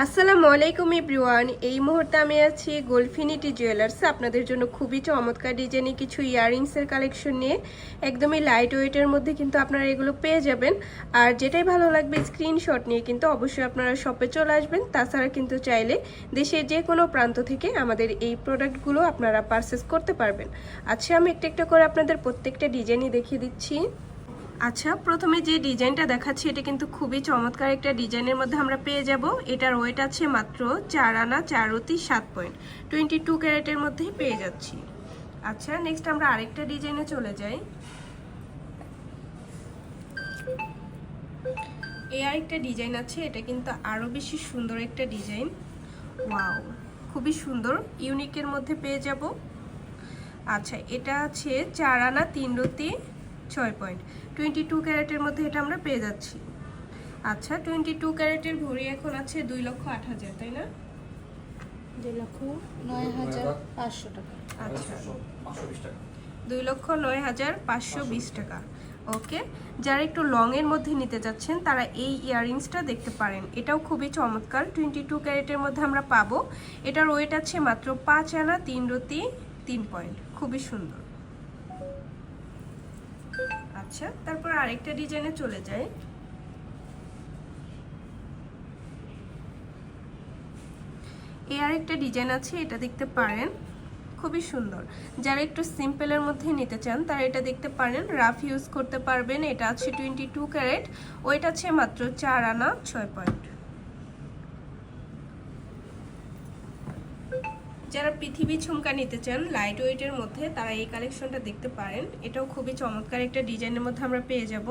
আসসালামু আলাইকুম এভরিওয়ান। এই মুহূর্তে আমি আছি গোল্ডফিনিটি জুয়েলার্সে আপনাদের জন্য খুবই চমৎকার ডিজাইনের কিছু ইয়াররিংসের কালেকশন নিয়ে। একদমই লাইট ওয়েটের মধ্যে কিন্তু আপনারা এগুলো পেয়ে যাবেন। আর যেটাই ভালো লাগবে স্ক্রিনশট নিয়ে কিন্তু অবশ্যই আপনারা শপে চলে আসবেন। তাছাড়া কিন্তু চাইলে দেশের যে কোনো প্রান্ত থেকে আমাদের এই প্রোডাক্টগুলো আপনারা পারচেস করতে পারবেন। আচ্ছা, আমি একটা একটা করে আপনাদের প্রত্যেকটা ডিজাইনই দেখিয়ে দিচ্ছি। আচ্ছা, প্রথমে যে ডিজাইনটা দেখাচ্ছি এটা কিন্তু খুবই চমৎকার একটা ডিজাইনের মধ্যে আমরা পেয়ে যাব। এটার ওয়েট আছে মাত্র 4 আনা 4 অতি 7 পয়েন্ট, 22 ক্যারেটের মধ্যেই পেয়ে যাচ্ছি। আচ্ছা, নেক্সট আমরা আরেকটা ডিজাইনে চলে যাই। এই আরেকটা ডিজাইন আছে, এটা কিন্তু আরো বেশি সুন্দর একটা ডিজাইন। ওয়াও, খুবই সুন্দর, ইউনিকের মধ্যে পেয়ে যাব। আচ্ছা, এটা আছে 4 আনা 3 রতি 6 পয়েন্ট, 22 ক্যারেটের মধ্যে এটা আমরা পেয়ে যাচ্ছি। আচ্ছা, 22 ক্যারেটের ঘড়ি এখন আছে 2,08,000, তাই না? 2,09,500 টাকা। আচ্ছা, 2,09,520 টাকা। ওকে, যারা একটু লং এর মধ্যে নিতে যাচ্ছেন তারা এই ইয়াররিংসটা দেখতে পারেন। এটাও খুবই চমৎকার, 22 ক্যারেটের মধ্যে আমরা পাবো। এটার ওয়েট আছে মাত্র 5 আনা 3 রতি 3 পয়েন্ট, খুবই সুন্দর। আচ্ছা, তারপর আরেকটা ডিজাইনে চলে যায়। এই আরেকটা ডিজাইন আছে, এটা দেখতে পারেন, খুবই সুন্দর। যারা একটু সিম্পলের মধ্যে নিতে চান তারা এটা দেখতে পারেন, রাফ ইউজ করতে পারবেন। এটা আছে 22 ক্যারেট, ওয়েট আছে মাত্র 4 আনা 6 পয়েন্ট। যারা পৃথিবী ঝুমকা নিতে চান লাইট ওয়েটের মধ্যে তারা এই কালেকশনটা দেখতে পারেন। এটাও খুবই চমৎকার একটা ডিজাইনের মধ্যে আমরা পেয়ে যাব।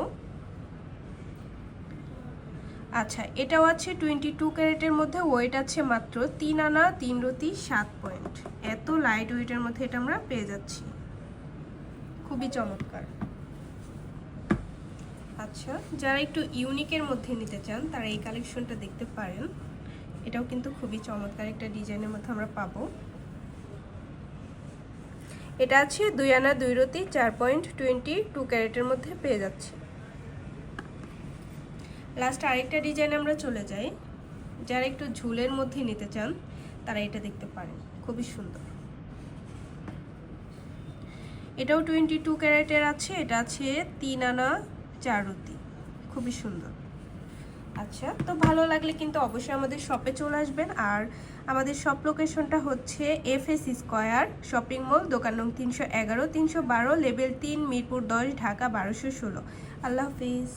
আচ্ছা, এটাও আছে 22 ক্যারেটের মধ্যে, ওয়েট আছে মাত্র 3 আনা 3 রতি 7 পয়েন্ট। এত লাইট ওয়েটের মধ্যে এটা আমরা পেয়ে যাচ্ছি, খুবই চমৎকার। আচ্ছা, যারা একটু ইউনিকের মধ্যে নিতে চান তারা এই কালেকশনটা দেখতে পারেন। এটাও কিন্তু খুবই চমৎকার একটা ডিজাইনের মধ্যে আমরা পাবো। এটা আছে 2 আনা 2 রতি 4 পয়েন্ট, 22 ক্যারেটের মধ্যে পেয়ে যাচ্ছি। লাস্ট আরেকটা ডিজাইন আমরা চলে যাই। যারা একটু ঝুলের মধ্যে নিতে চান তারা এটা দেখতে পারেন, খুবই সুন্দর। এটাও 22 ক্যারেটের আছে, এটা আছে 3 আনা 4 রতি, খুবই সুন্দর। আচ্ছা, তো ভালো লাগলে কিন্তু অবশ্যই আমাদের শপে চলে আসবেন। আর আমাদের শপ লোকেশনটা হচ্ছে FS স্কয়ার শপিং মল, দোকান নং 311, 312, লেভেল 3, মিরপুর 10, ঢাকা 1216। আল্লাহ হাফিজ।